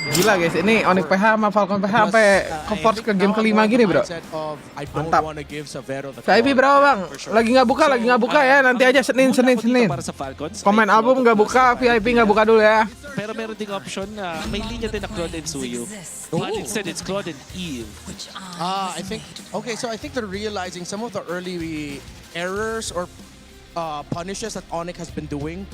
Gila guys, ini Onyx PH sama Falcon PH sampai ke-force ke game kelima gini bro. Mantap. VIP berapa bang? Lagi nggak buka ya, nanti aja Senin. Komen album nggak buka, VIP nggak buka dulu ya. Pero meron ding option na may linya din na Claude and Suyu. But instead, it's Claude and Eve. I think, okay, so I think they're realizing some of the early errors or punishes that Onyx has been doing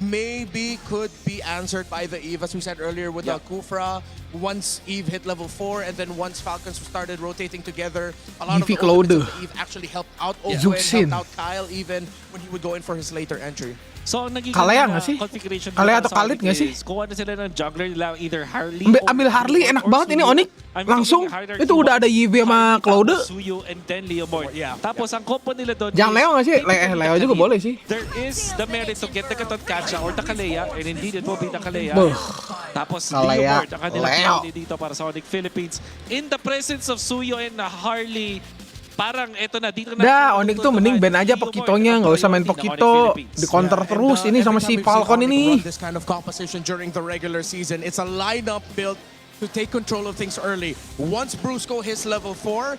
maybe could be answered by the Eve, as we said earlier, with the Kufra. Once Eve hit level 4, and then once Falcons started rotating together, a lot of the ultimates of the Eve actually helped out Owen, helped out Kyle even when he would go in for his later entry. So, ang naging Kalaya nggak sih? configuration Kalaya nila atau sa Khalid Onyx nggak sih? is kuha na sila ng jungler nila, either Harley Ambil Harley, enak banget ini Onyx. Langsung, itu udah ada Yvi sama Claude. Suyu and then Leomord. Tapos ang combo nila doon Jangan Leo nggak sih? Leo juga boleh sih. There is the merit to get the Katotkacha or the Kalea, and indeed it will be the Kalea. Tapos Kalea, Leomord, ang kanilang Leo. play dito para sa Onyx Philippines. In the presence of Suyo and Harley, parang eto na dito na. Dah, Onyx tuh mending ban aja Pokitonya, nggak usah main Pokito. Di counter terus ini sama si Falcon ini. This kind of composition during the regular season, it's a lineup built to take control of things early. Once Brusco hits level 4,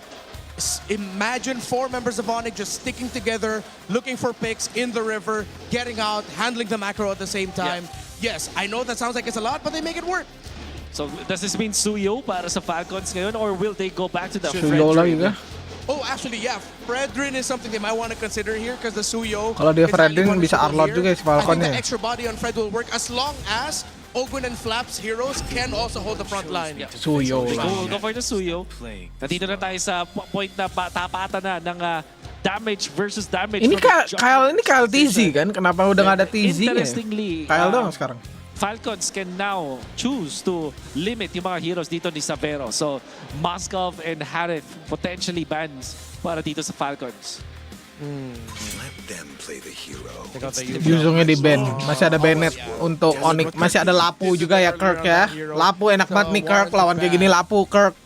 imagine 4 members of Onyx just sticking together, looking for picks in the river, getting out, handling the macro at the same time. Yes, I know that sounds like it's a lot, but they make it work. So does this mean Suyo para sa Falcons ngayon, or will they go back to the Suyo lagi kah? Oh, actually, yeah. Fredrin is something they might want to consider here because the Suyo. Kalau dia is highly Fredrin bisa punishable Arlott here. juga si I think Falconnya. the extra body on Fred will work as long as Ogun and Flaps heroes can also hold the front line. Suyo Go, lah. go for the Suyo. Nandito na tayo sa point na tapatan na ng damage versus damage. Ini from the Kyle TZ kan? Kenapa udah nggak ada TZ-nya? Interestingly, Kyle doang sekarang. Falcons can now choose to limit yung mga heroes dito ni Savero. So, Moskov and Harith potentially bans para dito sa Falcons. Let them play the hero. Yuzongnya di ban. Masih ada Bennett untuk Onyx. Masih ada Lapu juga ya Kirk ya. Lapu enak banget nih Kirk. Lawan kayak gini Lapu Kirk.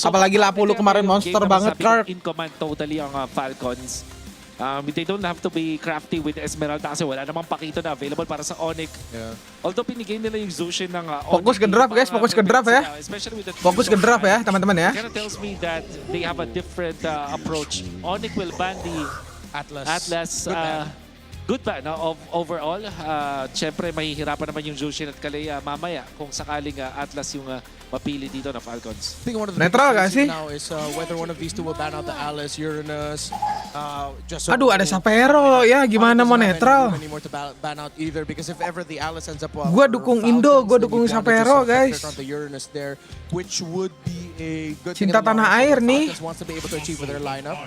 Apalagi Lapu lu kemarin monster banget Kirk. In command totally ang Falcons. They don't have to be crafty with Esmeralda kasi wala namang pakito na available para sa Onyx. Although pinigay nila yung Zushin ng Onyx. Fokus ke draft guys, fokus ke draft ya. Especially with the Fokus ke draft ya teman-teman ya. Kind of tells me that they have a different approach. Onyx will ban the Atlas. Good ban overall. Siyempre, mahihirapan naman yung Zushin at Kalea mamaya kung sakaling Atlas yung mapili dito na Falcons. I think one of the Netral big gak sih? now is whether one of these two will ban out the Alice, Uranus. Just so Aduh ada Sapero ya, gimana mau netral? anymore to ban out either because if ever the Alice ends up Gua dukung Indo, gua dukung Sapero guys. the Uranus there, which would be a good Cinta tanah air nih. Wants to be able to achieve with their lineup.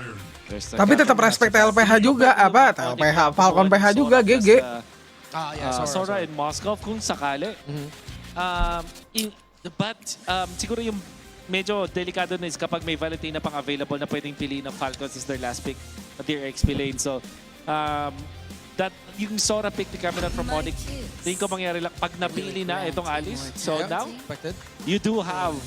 Tapi tetap respect TLPH juga, apa? TLPH, Falcon PH juga, GG. Sora and Moskov kung sakali. But siguro yung medyo delikado na is kapag may Valentina pang available na pwedeng piliin ng Falcons is their last pick at their XP lane. So, that yung Sora pick ni Cameron from Onyx, tingin ko mangyari lang pag napili na itong Alice. So now, you do have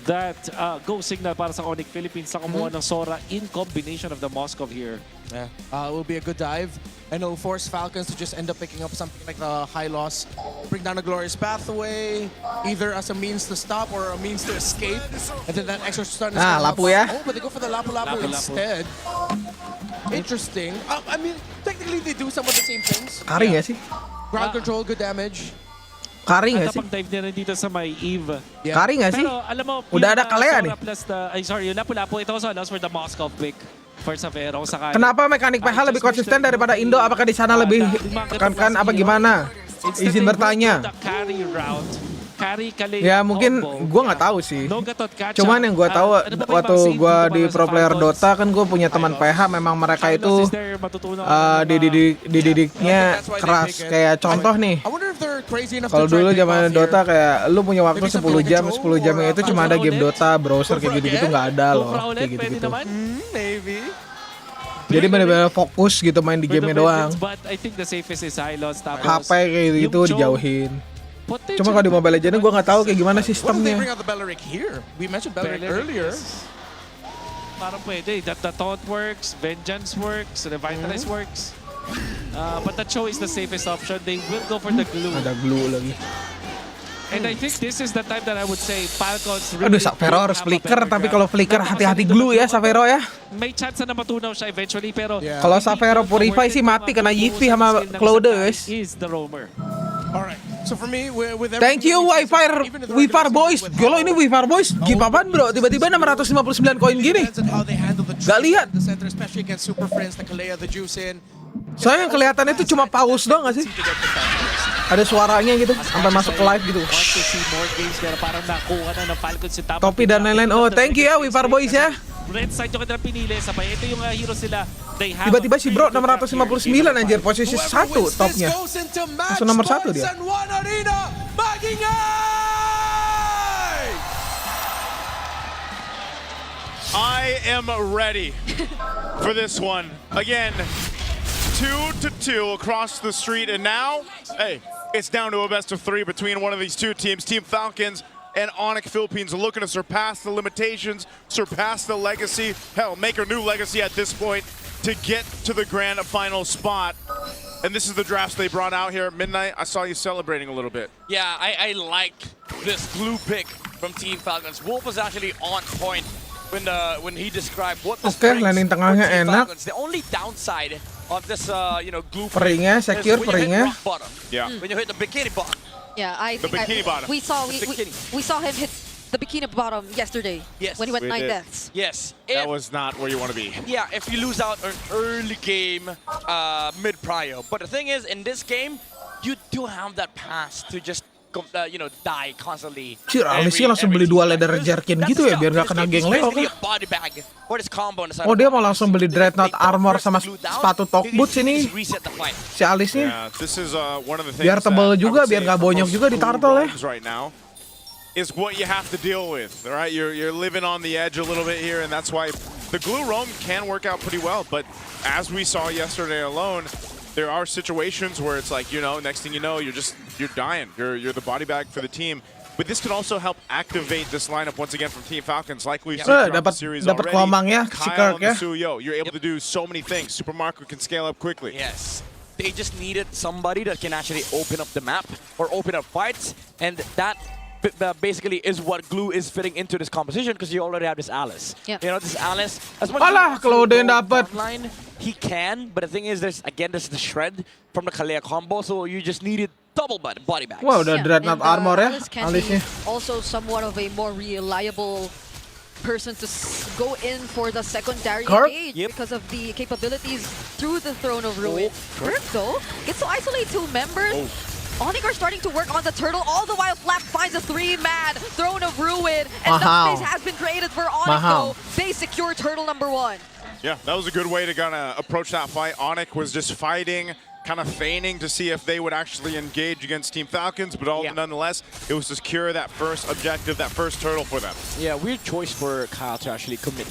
that go signal para sa Onyx Philippines na kumuha ng Sora in combination of the Moskov here. Yeah, it will be a good dive, and it'll force Falcons to just end up picking up something like the high loss, bring down a glorious pathway, either as a means to stop or a means to escape, and then that extra stun is Ah, gonna Lapu help ya. out. Oh, but they go for the Lapu Lapu. instead. Interesting. I mean, technically they do some of the same things. Kari nggak sih? Ground control, good damage. Kari At nggak sih? napang-dive na rin dito sa may Eve. Yeah. Kari nggak sih? Pero alam mo, Udah yung, ada Kalea Sora nih. plus yung Lapu-Lapu, ito also allows for the Moskov pick for Savero sakali. Kenapa mekanik PH lebih konsisten daripada Indo? Apakah di sana lebih tekankan apa gimana? Izin bertanya. Carry route. Carry Kalea Ya mungkin combo. gua nggak tahu sih. No Katotkacha. Cuman yang gua tahu Ano ba ba yung waktu mga gua safety di para pro sa player Falcons? Dota kan gua punya teman PH, memang mereka Carlos, itu is there matutunan ng dididiknya keras. Kayak contoh nih. I wonder if they're crazy enough Kalau to try dulu and pick zaman off Dota here. kayak lu punya waktu Maybe 10 jam, something 10 jamnya itu cuma ada game Control Dota, browser kayak gitu-gitu nggak ada loh, Kufra ulit, kayak pwede gitu-gitu. naman. Maybe. Jadi benar-benar fokus gitu main di With the gamenya doang. Visions, But I think the safest is Hylos. Tapos, HP kayak gitu yung Joe, dijauhin. potentially- Cuma kalau di Mobile Legends gue nggak tahu kayak gimana What if they sistemnya. bring out the Belleric here? We mentioned Belleric earlier. Parang pwede. The Taunt works, Vengeance works, Revitalize works. But the Cho is the safest option. They will go for the glue. Ada glue lagi. And I think this is the time that I would say Falcons Aduh, really Savero do harus have a flicker, better tapi grab. kalau flicker Pero hati-hati kasi glue ya dito, Savero ya. May chance na matunaw siya eventually, pero Yeah. Kalau hindi Savero ko Purify worth sih it mati kung kena ang Yiffy skill sama ng Claude, isang guys. guy is the roamer. All right. So for me, with Thank you Wifar Wifar Boys. Golo ini Wifar Boys. Gipapan bro, tiba-tiba 659 koin gini. Gak lihat. The center, especially against Super Friends, the Kalea, the Juice in. Soalnya kelihatannya itu cuma paus doang gak sih? Ada suaranya gitu, sampai masuk ke live gitu. Want to see more games, pero parang nakuha na ng Falcons yung tamang Topi dan lain-lain. Oh, thank you ya Wifar Boys ya. Red side yung kanilang pinili. Sabay, ito yung hero sila. They have Tiba-tiba a si Bro very good track 659 here. anjir, posisi 1 topnya. Langsung nomor 1 dia. I am ready for this one. Again, 2-2 across the street, and now, hey, it's down to a best of 3 between one of these two teams. Team Falcons and Onyx Philippines are looking to surpass the limitations, surpass the legacy, hell, make a new legacy at this point to get to the grand final spot. And this is the drafts they brought out here at midnight. I saw you celebrating a little bit. Yeah, I like this glue pick from Team Falcons. Wolf was actually on point when he described what this Oke, brings landing for tengahnya Team enak. Falcons. The only downside of this glue pick Peringnya, is secure when you hit peringnya. rock bottom. Yeah. When you hit the bikini bottom. Yeah, I The think bikini bottom. we saw The bikini. we saw him hit the bikini bottom yesterday. Yes, when he went we 9 did. deaths. Yes. That If- was not where you want to be. Yeah, if you lose out an early game mid-prio. But the thing is, in this game, you do have that pass to just die constantly. Cir, Alisnya langsung beli 2 leather jerkin gitu ya, biar gak kena geng Leo kan. Oh, dia mau langsung beli Dreadnought Armor sama sepatu Talk Boots ini. Si Alisnya. Yeah, this is one of the things Biar tebel that I juga, would biar say nggak for bonyok most juga di cool turtle ya. roams right now is what you have to deal with, right? You're living on the edge a little bit here, and that's why the glue roam can work out pretty well. But as we saw yesterday alone, there are situations where it's like, next thing you know, you're dying. You're the body bag for the team. But this can also help activate this lineup once again from Team Falcons, like we've seen throughout the series dapat already. kelomang ya, si Kyle Kirk and ya. Suyo, you're able to do so many things. Super Marco can scale up quickly. Yes. They just needed somebody that can actually open up the map or open up fights, and that basically is what glue is fitting into this composition because you already have this Alice. Yeah. This Alice, as much Alah, as kalau he udah wants to go dapat. frontline, he can, but the thing is, there's the shred from the Kalea combo, so you just needed double body bags. Wah, udah Yeah, Dreadnought and, Armor ya, Alice can be Alisnya. also somewhat of a more reliable person to go in for the secondary Kirk? engage Yep. because of the capabilities through the Throne of Ruin. Kirk, though, gets to isolate 2 members. Onyx are starting to work on the turtle, all the while Flap finds a 3-man Throne of Ruin. And Mahal. enough space has been created for Onyx, Mahal. though. They secure turtle number 1. Yeah, that was a good way to kind of approach that fight. Onyx was just fighting, kind of feigning to see if they would actually engage against Team Falcons, but nonetheless, it was to secure that first objective, that first turtle for them. Yeah, weird choice for Kyle to actually commit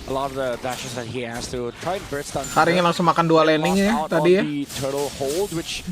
a lot of the dashes that he has to try and burst down. Karingnya langsung makan 2 landing ya tadi ya.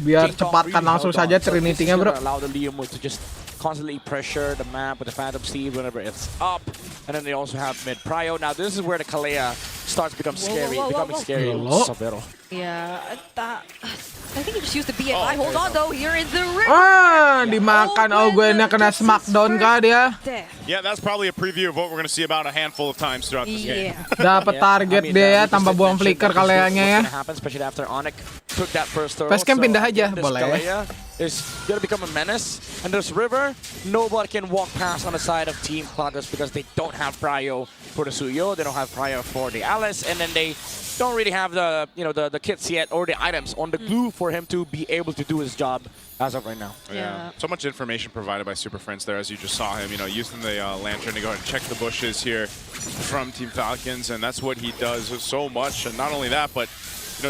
Biar cepatkan langsung saja Trinity-nya, bro. Allow the Liam to just constantly pressure the map with the Phantom Steed whenever it's up. And then they also have mid-prio. Now this is where the Kalea starts to become scary, becoming scary. Hello? Savero. Yeah, I think he just used the BMI. Hold on, though. Here in the river. Ah, dimakan Ogwennya kena smackdown kah dia. Yeah, that's probably a preview of what we're going to see about a handful of times throughout this game. Yeah. Dapat target dia ya, tanpa buang flicker Kaleanya ya. Especially after Onyx took that first turtle. Facecam pindah aja, this boleh ya. Kalea is gonna become a menace. And this river, nobody can walk past on the side of Team Falcons because they don't have prio for the Suyo, they don't have prio for the Alice, and then they don't really have the the kits yet or the items on the glue for him to be able to do his job as of right now. Yeah. So much information provided by Super Friends there, as you just saw him, using the lantern to go and check the bushes here from Team Falcons, and that's what he does so much. And not only that, but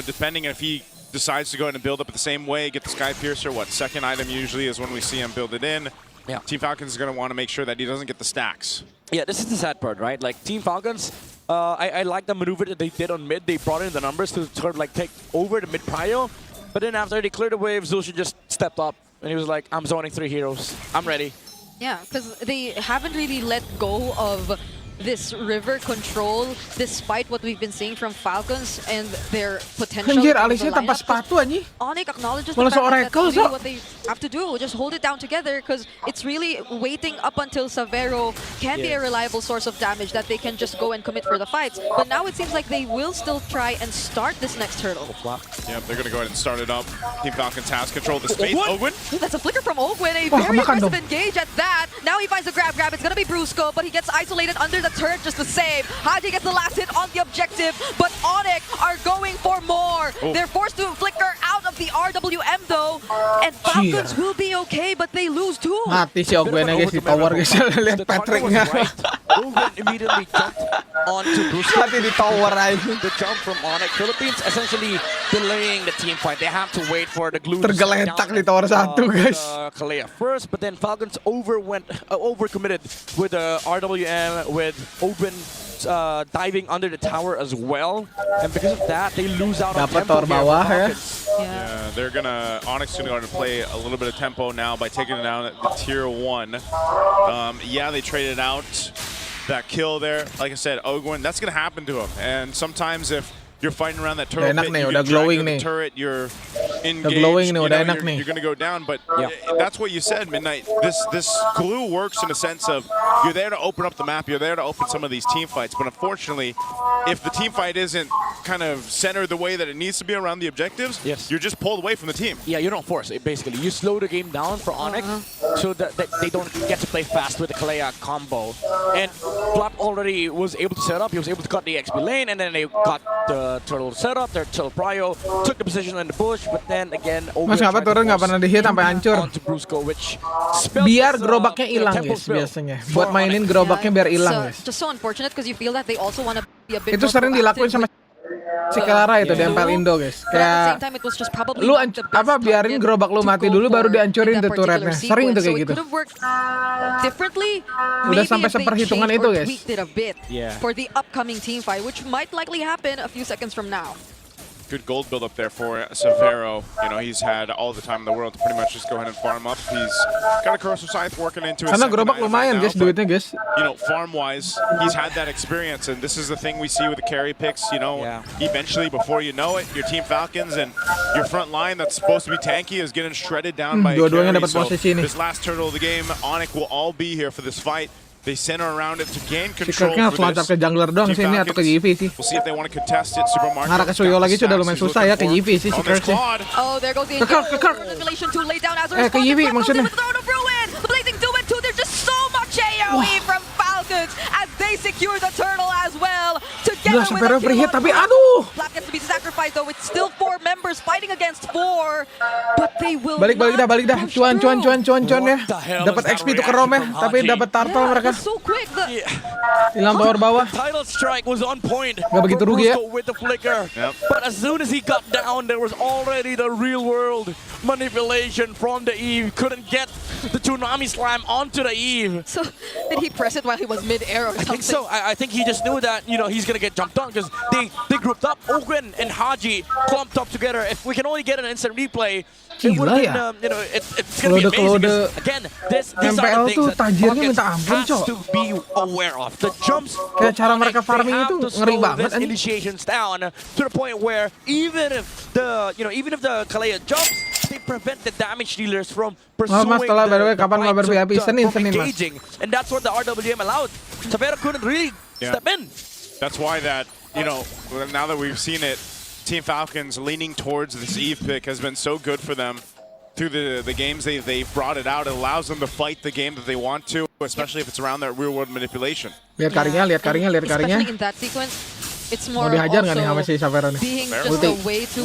depending if he decides to go ahead and build up the same way, get the Sky Piercer, second item usually is when we see him build it in. Yeah. Team Falcons is going to want to make sure that he doesn't get the stacks. Yeah, this is the sad part, right? Like Team Falcons, I like the maneuver that they did on mid. They brought in the numbers to sort of like take over the mid prio. But then after they cleared the wave, Zul'Shin just stepped up and he was like, I'm zoning 3 heroes. I'm ready. Yeah, because they haven't really let go of this river control, despite what we've been seeing from Falcons and their potential. Anjir, in the alisnya tanpa lineup, sepatu anjing. Onyx acknowledges the Malah fact that se-Oracle, that's really so. what they have to do. Just hold it down together because it's really waiting up until Savero can be a reliable source of damage that they can just go and commit for the fights. But now it seems like they will still try and start this next turtle. Yep, they're going to go ahead and start it up. Team Falcons has control of the space. Ogwin? Ooh, that's a flicker from Ogwin, a Wah, very makan aggressive dong. engage at that. Now he finds a grab. It's gonna be Brusco, but he gets isolated under the turret just the same. Haji gets the last hit on the objective, but Onyx are going for more. Oh. They're forced to flicker out of the RWM though, and Falcons will be okay, but they lose too. Mati si Ogwen guys di tower guys. Lihat Patricknya. Ogwen immediately jumped onto Brusco. Mati di tower aja. The jump from Onyx Philippines essentially delaying the team fight. They have to wait for the glue to Tergeletak sit down, di tower 1 guys. Kalea first, but then Falcons overcommitted with the RWM, with Ogwen diving under the tower as well, and because of that, they lose out on Dapat tempo tower here for bawah ya. Falcons. Yeah, they're gonna Onyx gonna go ahead and play a little bit of tempo now by taking it down at the tier 1. Yeah, they traded out that kill there. Like I said, Ogwen, that's gonna happen to him. And sometimes if you're fighting around that turtle Udah enak pit, nih, you udah get dragged glowing to the nih. turret, you're engaged, glowing nih, you udah know, enak nih. you're gonna go down. But Yeah. that's what you said, Midnight. This glue works in a sense of you're there to open up the map, you're there to open some of these team fights. But unfortunately, if the team fight isn't kind of centered the way that it needs to be around the objectives, Yes. you're just pulled away from the team. Yeah, you don't force it, basically. You slow the game down for Onyx so that they don't get to play fast with the Kalea combo. And Flap already was able to set up. He was able to cut the XP lane, and then they got the turtle set up. Their turtle prio took the position in the bush, but then again, Mas ngapa turun nggak pernah di-hit sampai hancur. onto Brusco, which spelled Biar this, gerobaknya you know, hilang tempo guys spill biasanya. for Buat mainin Onyx. gerobaknya biar hilang so, guys. just so unfortunate because you feel that they also want to be a bit Itu more sering dilakuin proactive sama with si Clara itu di Blue, MPL Indo guys. but at the same Kayak time, it was just probably lu not the best biarin target gerobak lu to mati go dulu baru for dihancurin in that tuh turretnya. particular Sering tuh sequence. kayak So it gitu. could have worked differently. Udah Maybe sampai if they seperhitungan changed itu, or guys. tweaked it a bit Yeah. for the upcoming team fight, which might likely happen a few seconds from now. Good gold build up there for Severo. You know, he's had all the time in the world to pretty much just go ahead and farm up. He's got a Corrosive Scythe working into his Karena second gerobak item lumayan right guys now, but, duitnya guys. you know, farm-wise, he's had that experience, and this is the thing we see with the carry picks. You know, Yeah. eventually, before you know it, your Team Falcons and your front line that's supposed to be tanky is getting shredded down by a Dua-duanya carry. dapat So posisi nih. this last turtle of the game, Onyx will all be here for this fight. They center around it to gain Si control Kirknya harus for loncat this. ke jungler doang Team sini atau ke Falcons, GV sih. We'll see if they want to contest it. Super Mario Ngarah ke Suyo lagi sih udah lumayan susah ya, ke GV sih si Kirk sih. Oh, there goes the Kirk. manipulation to lay down as a Ke Yivi maksudnya. with Throne of Ruin. The Blazing Duet too. There's just so much AoE from Falcons as they secure the turtle as well. Together Gila, with Severo a free kill hit on tapi Brusco. aduh. Flap gets to be sacrificed though. It's still 4 members fighting against 4, but they will Balik not dah. push Cuan through. ya. What the hell Dapat is that XP tuh ke Rome reaction from tapi Haji? dapat turtle Yeah, it mereka. was so quick. Hilang tower bawah. Title strike was on point. Nggak begitu for rugi ya. Brusco with the flicker. Yep. But as soon as he got down, there was already the real world manipulation from the Eve. Couldn't get the Tsunami Slam onto the Eve. So did he press it while he was mid-air or I something? think so. I think he just knew that, you know, he's gonna get jumped on because they grouped up. Ogwen and Haji clumped up together. If we can only get an instant replay, it would have Gila been, ya. you know, it's gonna be amazing. Klode-klode 'Cause, again, these are MPL the tuh things that tajirnya Rockets minta ampun, has Cok. to be aware of. The jumps, Kayak cara Onyx, mereka farming they itu have to ngeri slow banget, these anjing. initiations down to the point where even if the Kalea jumps, they prevent the damage dealers from pursuing Mas, setelah by the way, kapan fight ngobrol to- VIP? to- Senin, from Mas. engaging. And that's what the RWM allowed. Savera couldn't really Yeah. step in. That's why that, you know, now that we've seen it, Team Falcons leaning towards this Eve pick has been so good for them. Through the games they've brought it out, it allows them to fight the game that they want to, especially if it's around that real world manipulation. Lihat karingnya. Especially in that sequence, it's Mau more dihajar nggak nih sama also si Savero nih? being Fair. just a Ulti. way to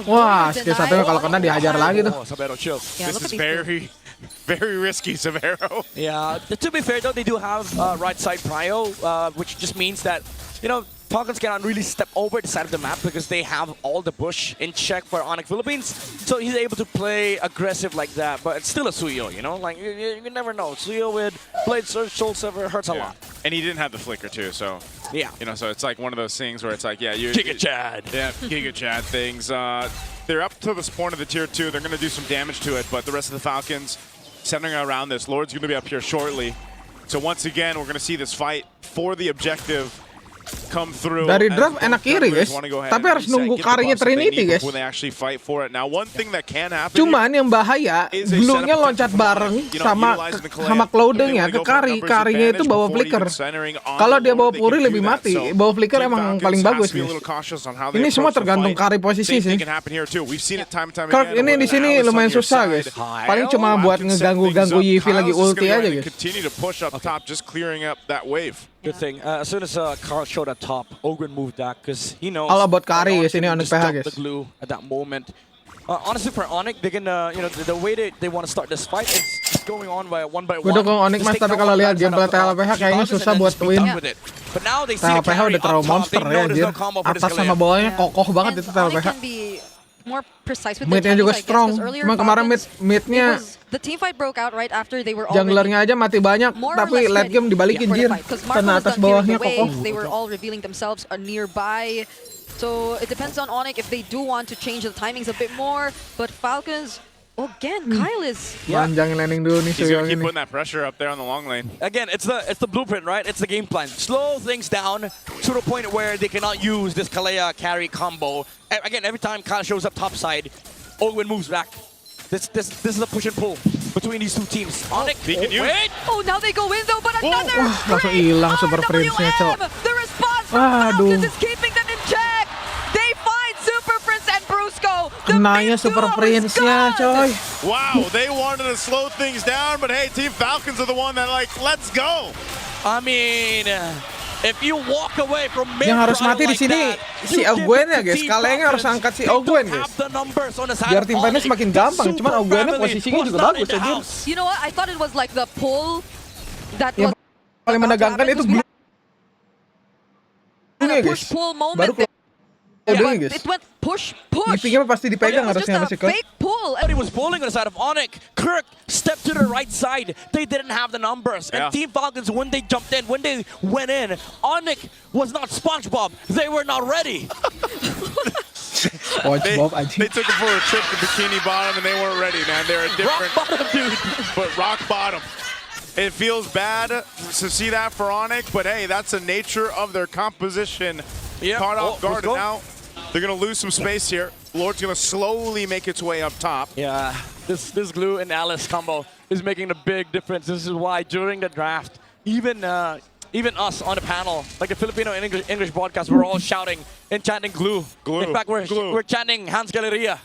Wah, avoid skill satunya kalau kena dihajar lagi tuh. Oh, Savero chill. Yeah, This look is at these two. very, very risky, Severo. Yeah, to be fair though, they do have right side prio, which just means that, you know, Falcons cannot really step over the side of the map because they have all the bush in check for Onyx Philippines. So he's able to play aggressive like that, but it's still a Suyo, you know? Like, you never know. Suyo with Blade Surge, Soul Sever hurts a Yeah. lot. And he didn't have the flicker too, so Yeah. you know, so it's like one of those things where it's like, yeah, you Giga Chad. Yeah, Giga Chad things. They're up to this point of the tier 2. They're going to do some damage to it, but the rest of the Falcons centering around this. Lord's going to be up here shortly. So once again, we're going to see this fight for the objective come through. Dari as draft both enak kiri, junglers guys. wanna go ahead Tapi and harus reset, nunggu get the karinya buffs that they Trinity, need guys. before they actually fight for it. Now, one thing that can happen Cuman yang bahaya, is a Blue-nya setup loncat potential bareng from, you know, sama utilizing the Kalea. sama They Clouding-nya wanna ke go for a Kari. numbers Karinya itu advantage bawa before flicker. even centering on Kalau the dia Lord, bawa they Puri can do lebih that. mati. So, Bawa flicker Team emang Falcons paling has bagus, to be a guys. little cautious on how they Ini semua approach the tergantung fight. Kari posisi Same sih. thing can happen here too. We've seen it time and time Kirk again. ini di sini lumayan susah, guys. Paling cuma buat ngeganggu-ganggu Yivi lagi ulti aja, guys. Continue to push up top, just clearing up that wave. Good thing. As soon as Carl showed at top, Ogren moved back because he knows. All about Kari, that guys. Ini Onyx Onyx can PH, just guys. dump the glue at that moment. Honestly, for Onyx, they can, the way they want to start this fight is just going on by one by Gue one. dukung Onyx, Just Mas, take tapi down kalau one lihat guy gameplay inside of TLPH kayaknya Falcons and susah then buat just be win. done with it. But now they see the TLPH carry udah terlalu up top. monster They ya, know there's anjir. no combo for this Atas sama Kalea. bawahnya kokoh banget itu Onyx TLPH. can be more precise with the Midnya timings, juga I guess, strong. 'cause earlier Cuma kemarin Falcons, midnya the team fight broke out right after they were already junglernya aja mati banyak, more or tapi less late ready game dibalikin, for the jir. fight, 'cause Marco Karena was atas done clearing bawahnya the way. kokoh. They were all revealing themselves nearby. So it depends on Onyx if they do want to change the timings a bit more. But Falcons, again, Kyle is Panjangin landing dulu nih He's going Suyong to keep ini. putting that pressure up there on the long lane. Again, it's the blueprint, right? It's the game plan. Slow things down to the point where they cannot use this Kalea carry combo. Again, every time Kyle shows up top side, Ogwen moves back. This is a push and pull between these two teams. Onyx, He can use- wait! Oh, now they go in though, but another Wah, langsung great hilang super RWM. prince-nya, Cok. The response from Aduh. Falcons is keeping them in check. They find Super Prince and Brusco. The Kenanya mid super duo is prince-nya, good. coy. Wow, they wanted to slow things down, but hey, Team Falcons are the one that let's go. I mean, if you walk away from mid Yang harus trial mati di like sini that, si you give Ogwen it ya, to guys. Team Kalengnya harus Falcons. angkat si They don't Ogwen, have guys. the numbers on the side Biar of tim Falcons Onyx. makin gampang. Super Cuman Ogwennya family posisinya was juga not bagus, in the anjir. house. You know what? I thought it was like the pull that Yang was paling about to menegangkan happen, itu 'cause we Blue-nya, had a guys. push-pull moment Baru there. Clouding, But guys. it went push. Yivinya pasti dipegang But it was harusnya just masih a ke. fake pull. He was pulling on the side of Onyx. Kirk stepped to the right side. They didn't have the numbers. And Yeah. Team Falcons, when they jumped in, when they went in, Onyx was not SpongeBob. They were not ready. SpongeBob They anjing. took him for a trip to Bikini Bottom, and they weren't ready, man. They're a Rock different, bottom, dude. but rock bottom. It feels bad to see that for Onyx, but hey, that's the nature of their composition. Yeah. Caught off Oh, guard, let's go. and now they're going to lose some space here. Lord's going to slowly make its way up top. Yeah, this Glue and Alice combo is making a big difference. This is why during the draft, even us on the panel, like the Filipino and English broadcast, we're all shouting and chanting Glue. Glue, In fact, we're Glue. chanting Hans Galeria.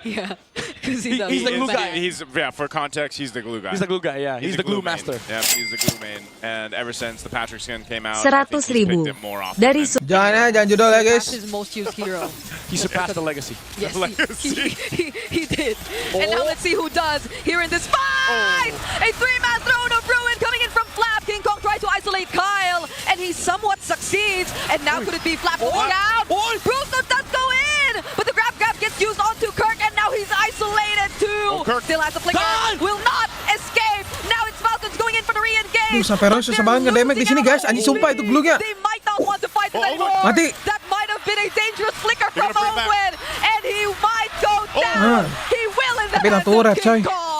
Yeah, because He's the glue guy. For context, he's the glue guy. He's the glue guy, yeah. He's the glue main. master. Yeah, he's the glue main. And ever since the Patrick skin came out, I 100 think he's picked ribu it more often. dari And Jangan judul ya, That's guys. his most used hero. He surpassed the legacy. Yes, Legacy. he did. And now let's see who does here in this fight. A three-man throne of ruin coming in from Flap. King Kong tried to isolate Kyle, and he somewhat succeeds. And now could it be Flap going out? Bruce does go in, but the grab gets used onto Kirk, and now he's isolated too. Kirk. Still has the flicker. Done! Will not escape. Now it's Falcons going in for the re-engage. Duh, sampai Rose susah banget nge-damage di sini, guys. Anjing, sumpah itu glue-nya. They might not want to fight this anymore. Mati. That might have been a dangerous flicker They're from gonna bring back- Owen, and he might go down. He will in the Tapi hands turret, of King coy. Kong.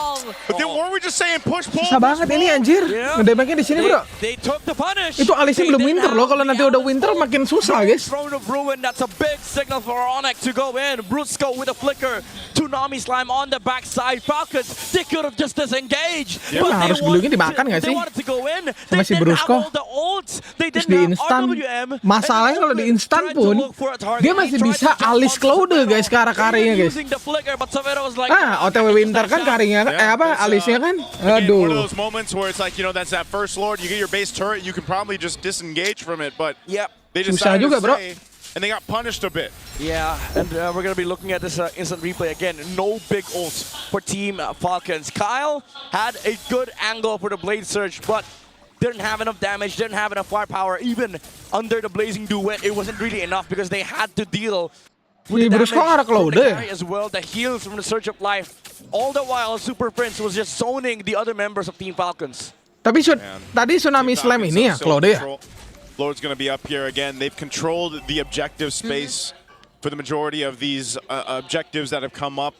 But then weren't we just saying push, pull? Susah banget ini, anjir. Yeah. Ngedamage-nya di sini, bro. They took the punish. Itu alisnya They belum didn't winter have loh. Kalau the nanti udah Alice winter ult. makin susah, guys. Throne of Ruin, that's a big signal for Onyx to go in. Brusco with a flicker. Tsunami Slime on the backside. Falcons, they could have just disengaged. Emang they harus glue-nya dimakan nggak They sih? wanted to go in. Sama They si didn't Brusco. have all the ults. They Terus didn't di have instan. RWM. Masalahnya kalau di instan pun, dia masih bisa alis Cloud, guys, ke arah karinya, guys. Using the flicker, but Savero was like, OTW winter kan karinya kan, alisnya kan. Again, one of Aduh. those moments where it's like, that's that first Lord, you get your base turret, you can probably just disengage from it, but Yep. they Susah decided juga, to bro. stay, and they got punished a bit. Yeah, and we're going to be looking at this instant replay again. No big ults for Team Falcons. Kyle had a good angle for the Blade Surge, but didn't have enough damage, didn't have enough firepower. Even under the Blazing Duet, it wasn't really enough because they had to deal with Si the Brusco nggak ada damage from Cloud the ya? carry as well, the heals from the Surge of Life. All the while, Super Prince was just zoning the other members of Team Falcons. Tapi tadi Tsunami Slam ini ya, Cloud ya. Lord's going to be up here again. They've controlled the objective space for the majority of these objectives that have come up.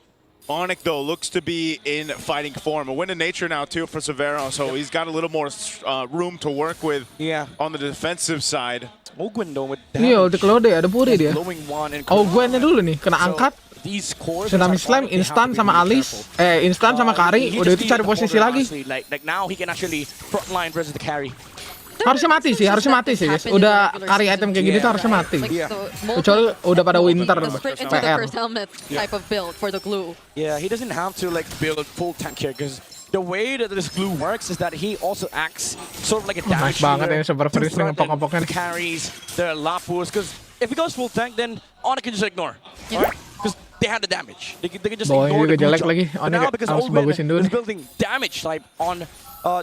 Onyx, though, looks to be in fighting form. A win in nature now, too, for Severo, so he's got a little more room to work with on the defensive side. Ogwen though with Iya, ulti Claude ada Puri dia. blowing one and Gwennya dulu nih, kena angkat. these cores Tsunami Slam instan sama Alice. Instan sama Kari. Udah itu cari posisi lagi. Like now he can actually frontline versus the carry. Harusnya mati sih guys. Udah Kari item kayak gini tuh harusnya mati. Kecuali udah pada winter. The sprint into the PR. first helmet type of build for the glue. Yeah, he doesn't have to like build full tank here because the way that this glue works is that he also acts sort of like a damage Nice banget dealer ya Super to Freeze dengan front end pokok-pokoknya. the carries, the Lapus, because if he goes full tank, then Onyx can just ignore, right? Because they have the damage. They can just Bawahnya ignore the juga glue jelek chop. lagi. But Onyx now because harus bagusin Ogwen dulu is nih. building damage type on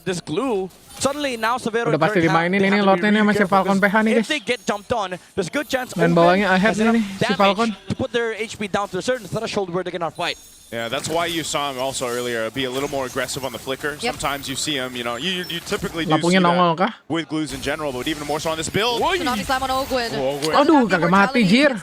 this glue, suddenly now Severo Udah pasti dimainin ini lotnya nih sama si Falcon PH nih if guys. they get jumped on, there's a good chance Dan Ogwen bawahnya ahead has enough nih si damage Falcon. to put their HP down to a certain threshold where they cannot fight. Yeah, that's why you saw him also earlier be a little more aggressive on the flicker. Yep. Sometimes you see him, you know, you typically do see Lampunya nongol that kah? with glues in general, but even more so on this build. Tsunami Slam on Ogwen. Aduh, kagak mati, Jir.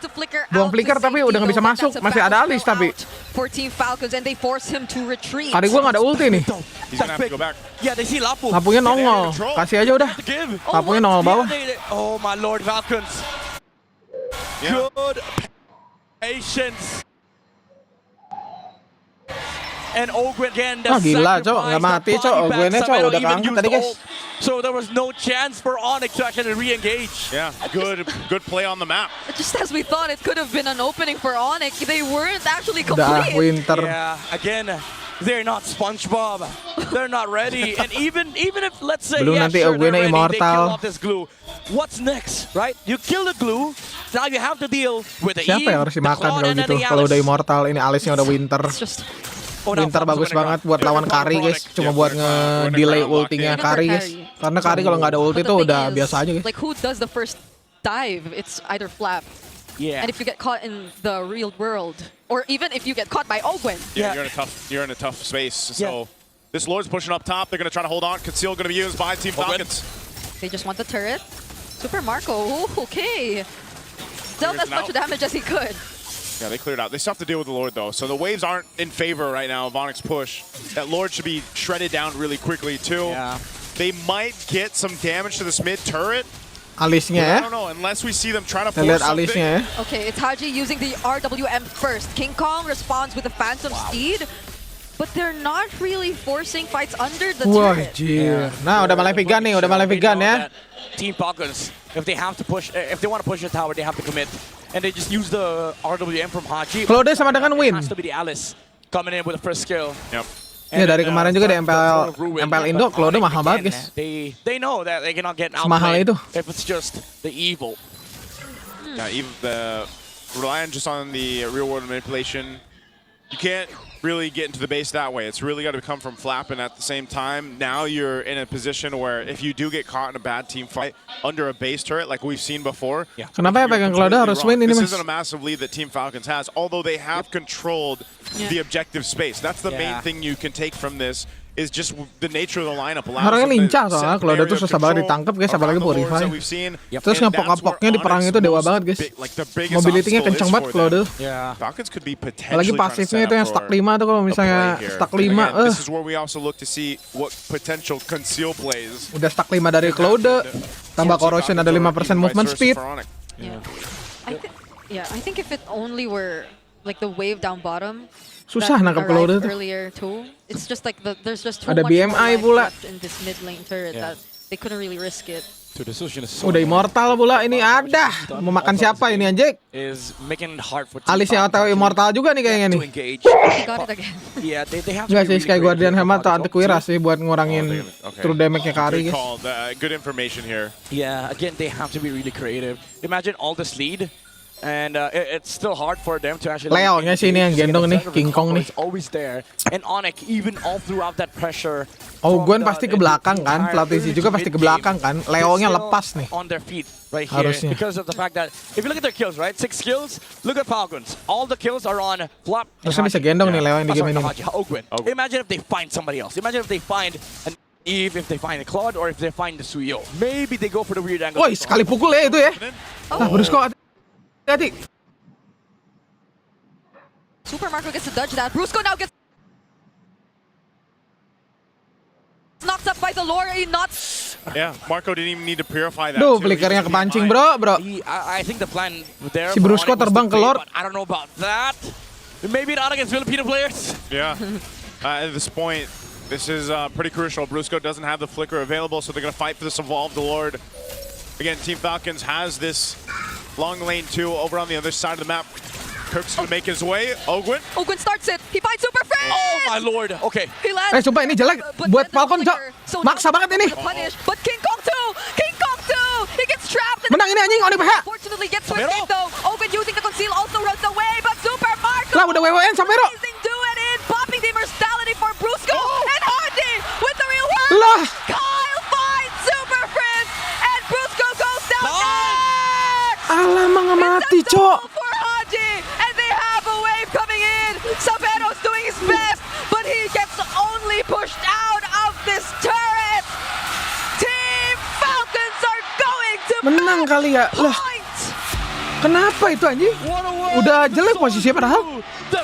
Buang flicker tapi udah nggak bisa masuk. Masih ada Alice tapi. For Team Falcons and they force him to retreat. Kari gua nggak ada ulti nih. He's gonna have to go back. Yeah, they see Lapu. Lampunya nongol. Kasih aja udah. To give. Lampunya nongol bawah. Oh my lord, Falcons. Yeah. Good patience. And Ogwen again. Ah, gila, Cok. Nggak mati, Cok. Ogwennya, Cok, udah keangkat tadi, guys. So there was no chance for Onyx to actually re-engage. Yeah, good play on the map. Just as we thought it could have been an opening for Onyx, they weren't actually Udah complete. winter. Yeah, again, they're not SpongeBob. They're not ready. And even if let's say Belum yeah, nanti sure, Ogwennya they're ready, they immortal. kill off this glue. What's next, right? You kill the glue. Now you have to deal with the Siapa yang harus dimakan kalau gitu? Kalau udah immortal, ini Alice-nya udah winter. It's just Winter bagus banget buat lawan Kari guys. Cuma buat nge-delay ultinya Kari guys. Karena Kari kalau nggak ada ulti tuh udah biasa aja guys. like who does the first dive? It's either Flap. Yeah. And if you get caught in the real world, or even if you get caught by Ogwen, Yeah, Yeah. you're in a tough space. So Yeah. this Lord's pushing up top. They're gonna try to hold on. Conceal gonna be used by Team Falcons. they just want the turret. Super Marco, ooh, okay. Dealt Clears as it much out. damage as he could. Yeah, they cleared out. They still have to deal with the Lord though. So the waves aren't in favor right now of Onyx push. That Lord should be shredded down really quickly too. Yeah. They might get some damage to this mid turret. Alice-nya I ya. don't know, unless we see them trying to Kita force lihat something. Alice-nya ya. Okay, it's Haji using the RWM first. King Kong responds with the Phantom Steed, but they're not really forcing fights under the Wah, turret. jir. Nah, udah mulai vegan nih, udah mulai They vegan know ya. that Team Falcons, if they have to push, if they want to push the tower, they have to commit, and they just use the RWM from Haji. Claude sama dengan Win. It has to be the Alice coming in with the first skill. Yep. Ya dari kemarin juga di MPL Indo, Claude mahal banget guys. They know that they cannot get Semahal outplayed itu. if it's just the evil. Yeah, even relying just on the real world manipulation, you can't really get into the base that way. It's really got to come from Flap, and at the same time, now you're in a position where if you do get caught in a bad team fight under a base turret like we've seen before, Kenapa ya you're pegang Claude completely harus wrong. win ini This mas? isn't a massive lead that Team Falcons has, although they have controlled the objective space. That's the main Yeah. thing you can take from this. Is just the nature of the lineup allows Orangnya them to lincah set soalnya, an Claude area tuh of susah banget control ditangkap guys, apalagi around the boards Purify. that we've seen. Terus And ngepok-ngepoknya di that's perang where itu dewa Onyx banget guys. like the biggest Mobility-nya obstacle kenceng is banget for them. Claude. Yeah. Falcons could be Apalagi potentially trying to pasifnya set itu yang up stack for 5 tuh kalau a misalnya play here. stack And 5, again, this is where we also look to see what potential conceal plays. udah stack 5 dari Claude, tambah corrosion ada 5% movement speed. Yeah. I think if it only were like the wave down bottom. Susah that nangkap arrived Claude tuh. earlier too. It's just like there's just too Ada much more BMI life pula. left in this mid lane turret that they couldn't really risk it. So the solution is so Udah immortal pula ini ada. Mau makan siapa ini anjing? is making it hard for Team Alice yang Falcons tahu immortal juga nih kayaknya to nih. engage. He got it again. Yeah, they have to Enggak be sih, really Sky creative Guardian with Helmet atau how anti to kuiras sih buat ngurangin Okay. true damage-nya Kari Good guys. call. Good information here. Yeah, again, they have to be really creative. Imagine all this lead, and it's still hard for them to actually. Leo-nya sih ini yang gendong nih, King Kong nih. It's always there, and Onyx even all throughout that pressure. Ogwen pasti ke belakang kan, Platisi juga pasti ke belakang kan. Leo-nya lepas nih. On their feet right here Harusnya. because of the fact that if you look at their kills, right, 6 kills. Look at Falcons. All the kills are on Flap. Harusnya bisa gendong nih Leo yang di game ini. Ogwen. Imagine if they find somebody else. Imagine if they find an Eve, if they find a Claude, or if they find the Suyo. Maybe they go for the weird angle. Woi, sekali pukul ya itu ya. Nah, Brusko hati-hati. Super Marco gets to dodge that. Brusco now gets knocked up by the lore. Not Yeah, Marco didn't even need to purify that. Duh, too. He flickernya just kepancing, needed mine. bro. I think the plan there Si for Brusco Onyx was terbang to ke play, Lord. but I don't know about that. Maybe not against Filipino players. Yeah. At this point, this is pretty crucial. Brusco doesn't have the flicker available, so they're going to fight for this Evolve the Lord. Again, Team Falcons has this long lane 2 over on the other side of the map. Kirk's going to make his way. Ogwin. Ogwin starts it. He finds Super Friend. Oh my lord. Okay. He lands. Sumpah ini jelek buat Falcon, Cok. Maksa banget ini. But King Kong 2! King Kong 2! He gets trapped. Menang ini anjing, Oni PH. Unfortunately gets switched in though. Ogwin using the conceal also runs away, but Super Marco Lah udah WWN Samero. amazing do it in, popping the immortality for Brusco and Hardy with the real world. Lah. Kyle finds Super Friend and Brusco goes down next. Alah, mga mati, It's a Cok. double for Haji, and they have a wave coming in. Savero's doing his best, but he gets only pushed out of this turret. Team Falcons are going to Menang kali ya. Lah, point. kenapa itu anjing? Udah jelek posisinya padahal. The